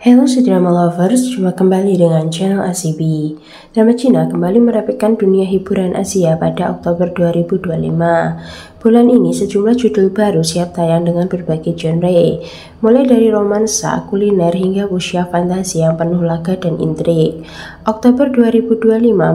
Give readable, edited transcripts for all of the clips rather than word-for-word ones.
Hello drama lovers, jumpa kembali dengan channel ACB. Drama Cina kembali merapihkan dunia hiburan Asia pada Oktober 2025. Bulan ini sejumlah judul baru siap tayang dengan berbagai genre, mulai dari romansa, kuliner, hingga wuxia fantasi yang penuh laga dan intrik. Oktober 2025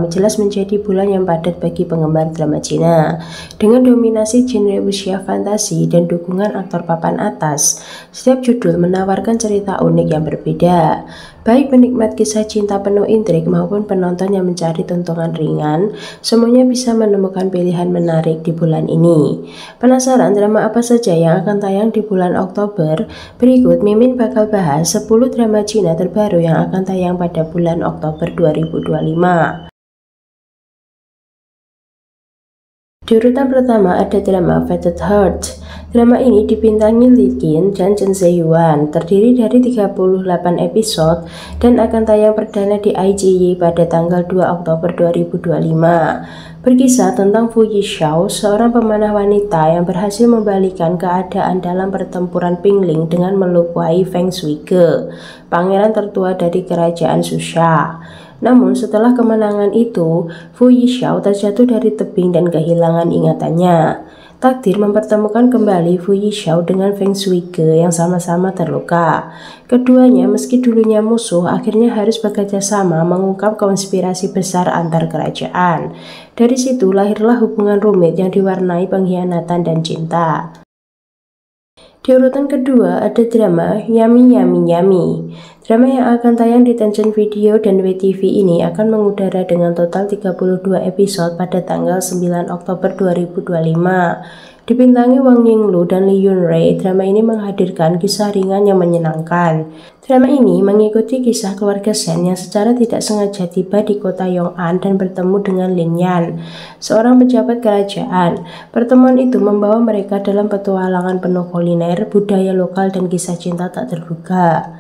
jelas menjadi bulan yang padat bagi penggemar drama Cina. Dengan dominasi genre wuxia fantasi dan dukungan aktor papan atas, setiap judul menawarkan cerita unik yang berbeda. Baik penikmat kisah cinta penuh intrik maupun penonton yang mencari tontonan ringan, semuanya bisa menemukan pilihan menarik di bulan ini. Penasaran drama apa saja yang akan tayang di bulan Oktober? Berikut Mimin bakal bahas 10 drama Cina terbaru yang akan tayang pada bulan Oktober 2025. Di urutan pertama ada drama Fated Heart. Drama ini dibintangi Li Qin dan Chen Zhiyuan, terdiri dari 38 episode dan akan tayang perdana di IGY pada tanggal 2 Oktober 2025. Berkisah tentang Fu Yixiao, seorang pemanah wanita yang berhasil membalikan keadaan dalam pertempuran Pingling dengan melukai Feng Shuige, pangeran tertua dari kerajaan Xusha. Namun setelah kemenangan itu, Fu Yixiao terjatuh dari tebing dan kehilangan ingatannya. Takdir mempertemukan kembali Fu Yixiao dengan Feng Shuige yang sama-sama terluka. Keduanya meski dulunya musuh, akhirnya harus bekerja sama mengungkap konspirasi besar antar kerajaan. Dari situ lahirlah hubungan rumit yang diwarnai pengkhianatan dan cinta. Di urutan kedua ada drama Yummy Yummy Yummy. Drama yang akan tayang di Tencent Video dan WeTV ini akan mengudara dengan total 32 episode pada tanggal 9 Oktober 2025. Dibintangi Wang Yinglu dan Li Yunrui, drama ini menghadirkan kisah ringan yang menyenangkan. Drama ini mengikuti kisah keluarga Shen yang secara tidak sengaja tiba di kota Yong'an dan bertemu dengan Lin Yan, seorang pejabat kerajaan. Pertemuan itu membawa mereka dalam petualangan penuh kuliner, budaya lokal, dan kisah cinta tak terduga.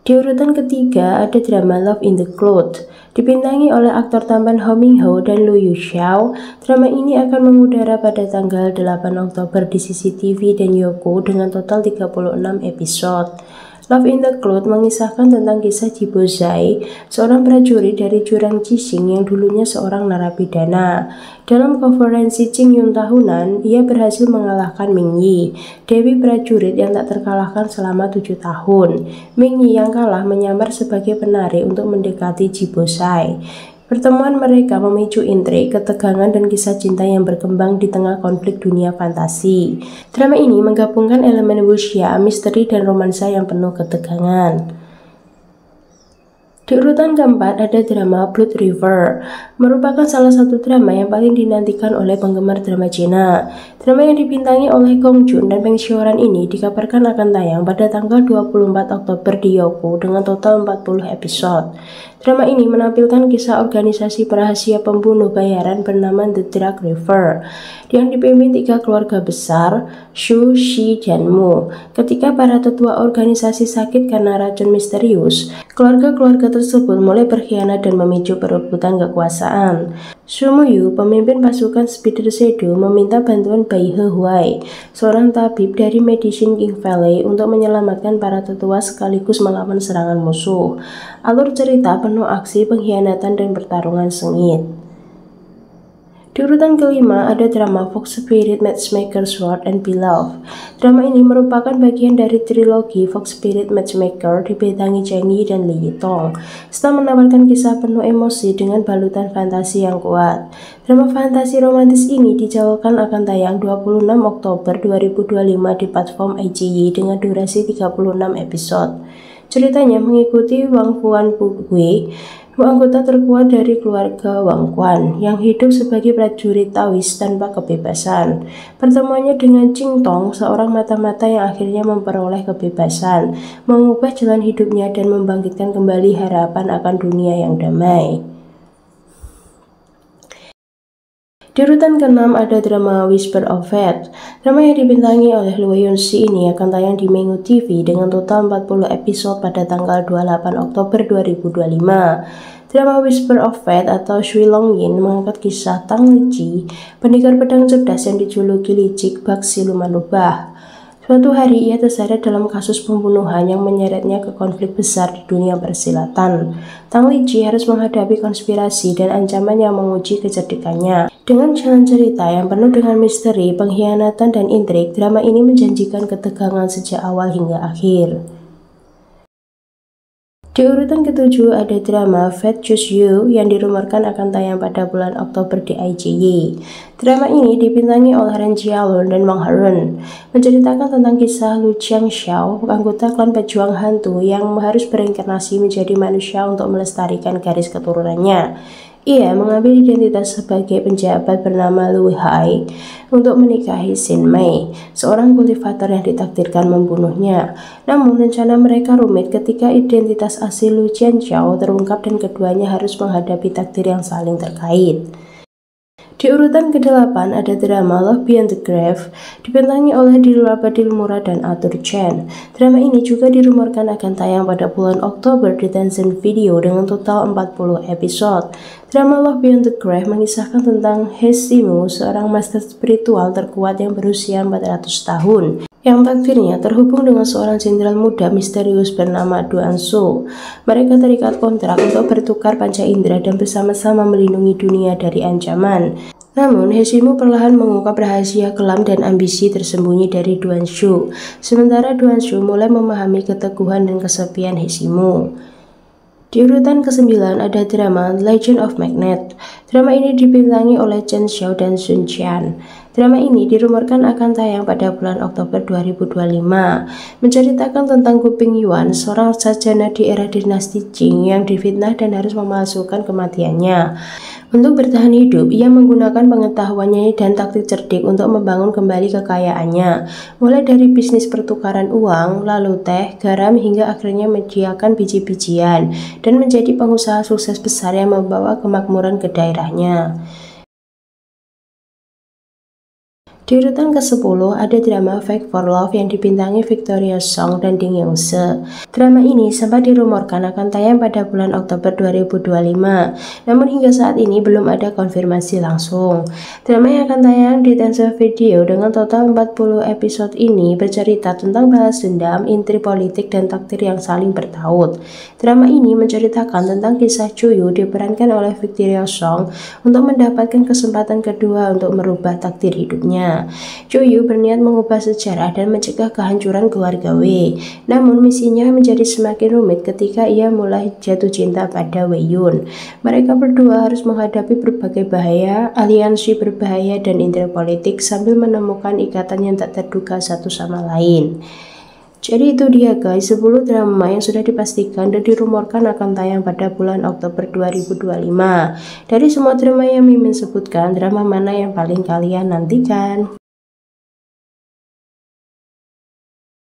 Di urutan ketiga ada drama Love in the Cloud. Dibintangi oleh aktor tampan Ho Minho dan Lu Yuxiao, drama ini akan mengudara pada tanggal 8 Oktober di CCTV dan Youku dengan total 36 episode. Love in the Cloud mengisahkan tentang kisah Jibo Zai, seorang prajurit dari jurang Qixing yang dulunya seorang narapidana. Dalam konferensi Qingyun tahunan, ia berhasil mengalahkan Ming Yi, dewi prajurit yang tak terkalahkan selama 7 tahun. Ming Yi yang kalah menyamar sebagai penari untuk mendekati Jibo Zai. Pertemuan mereka memicu intrik, ketegangan, dan kisah cinta yang berkembang di tengah konflik dunia fantasi. Drama ini menggabungkan elemen wuxia, misteri, dan romansa yang penuh ketegangan. Di urutan keempat ada drama Blood River, merupakan salah satu drama yang paling dinantikan oleh penggemar drama Cina. Drama yang dibintangi oleh Gong Jun dan Peng Xiuran ini dikabarkan akan tayang pada tanggal 24 Oktober di Youku dengan total 40 episode. Drama ini menampilkan kisah organisasi rahasia pembunuh bayaran bernama The Drug River, yang dipimpin 3 keluarga besar, Shu, Shi, dan Mu. Ketika para tetua organisasi sakit karena racun misterius, keluarga-keluarga tersebut mulai berkhianat dan memicu perebutan kekuasaan. Su Muyu, pemimpin pasukan Spider Shadow, meminta bantuan Bai He Huai, seorang tabib dari Medicine King Valley, untuk menyelamatkan para tetua sekaligus melawan serangan musuh. Alur cerita penuh aksi, pengkhianatan, dan pertarungan sengit. Di urutan kelima ada drama Fox Spirit Matchmaker Sword and Beloved. Drama ini merupakan bagian dari trilogi Fox Spirit Matchmaker dibintangi Cheng Yi dan Li Yitong. Setelah menawarkan kisah penuh emosi dengan balutan fantasi yang kuat, drama fantasi romantis ini dijadwalkan akan tayang 26 Oktober 2025 di platform IGY dengan durasi 36 episode. Ceritanya mengikuti Wang Fuan Pugui, anggota terkuat dari keluarga Wang Quan yang hidup sebagai prajurit Taois tanpa kebebasan. Pertemuannya dengan Qing Tong, seorang mata-mata yang akhirnya memperoleh kebebasan, mengubah jalan hidupnya dan membangkitkan kembali harapan akan dunia yang damai. Di urutan ke-6 ada drama Whisper of Fate. Drama yang dibintangi oleh Lu Yunxi ini akan tayang di Minggu TV dengan total 40 episode pada tanggal 28 Oktober 2025. Drama Whisper of Fate atau Shui Longyin mengangkat kisah Tang Liqi, pendekar pedang cerdas yang dijuluki licik bak siluman rubah. Suatu hari ia terseret dalam kasus pembunuhan yang menyeretnya ke konflik besar di dunia persilatan. Tang Liji harus menghadapi konspirasi dan ancaman yang menguji kecerdikannya. Dengan jalan cerita yang penuh dengan misteri, pengkhianatan, dan intrik, drama ini menjanjikan ketegangan sejak awal hingga akhir. Di urutan ke-7 ada drama Fate Choose You yang dirumorkan akan tayang pada bulan Oktober di ICY. Drama ini dibintangi oleh Ren Jialun dan Wang Harun, menceritakan tentang kisah Lu Qiangxiao, anggota klan pejuang hantu yang harus berinkarnasi menjadi manusia untuk melestarikan garis keturunannya. Ia mengambil identitas sebagai penjabat bernama Lu Hai untuk menikahi Xin Mei, seorang kultivator yang ditakdirkan membunuhnya. Namun rencana mereka rumit ketika identitas asli Lu Qianxiao terungkap dan keduanya harus menghadapi takdir yang saling terkait. Di urutan ke-8 ada drama Love Beyond the Grave, dibintangi oleh Dilraba Dilmura dan Arthur Chen. Drama ini juga dirumorkan akan tayang pada bulan Oktober di Tencent Video dengan total 40 episode. Drama Love Beyond the Grave mengisahkan tentang He Ximu, seorang master spiritual terkuat yang berusia 400 tahun, yang takdirnya terhubung dengan seorang jenderal muda misterius bernama Duan Su. Mereka terikat kontrak untuk bertukar panca indera dan bersama-sama melindungi dunia dari ancaman. Namun, He Ximu perlahan mengungkap rahasia kelam dan ambisi tersembunyi dari Duan Shu, sementara Duan Shu mulai memahami keteguhan dan kesepian He Ximu. Di urutan ke-9 ada drama Legend of Magnet. Drama ini dibintangi oleh Chen Xiao dan Sun Qian. Drama ini dirumorkan akan tayang pada bulan Oktober 2025, menceritakan tentang Gu Pingyuan, seorang sarjana di era dinasti Qing yang difitnah dan harus memalsukan kematiannya. Untuk bertahan hidup, ia menggunakan pengetahuannya dan taktik cerdik untuk membangun kembali kekayaannya, mulai dari bisnis pertukaran uang, lalu teh, garam, hingga akhirnya menyediakan biji-bijian, dan menjadi pengusaha sukses besar yang membawa kemakmuran ke daerahnya. Di urutan ke-10 ada drama Fake for Love yang dibintangi Victoria Song dan Ding Yongse. Drama ini sempat dirumorkan akan tayang pada bulan Oktober 2025, namun hingga saat ini belum ada konfirmasi langsung. Drama yang akan tayang di Tencent Video dengan total 40 episode ini bercerita tentang balas dendam, intrik politik, dan takdir yang saling bertaut. Drama ini menceritakan tentang kisah Chuyu diperankan oleh Victoria Song untuk mendapatkan kesempatan kedua untuk merubah takdir hidupnya. Chuyu berniat mengubah sejarah dan mencegah kehancuran keluarga Wei. Namun misinya menjadi semakin rumit ketika ia mulai jatuh cinta pada Wei Yun. Mereka berdua harus menghadapi berbagai bahaya, aliansi berbahaya, dan intrik politik sambil menemukan ikatan yang tak terduga satu sama lain. Jadi itu dia guys, 10 drama yang sudah dipastikan dan dirumorkan akan tayang pada bulan Oktober 2025. Dari semua drama yang Mimin sebutkan, drama mana yang paling kalian nantikan?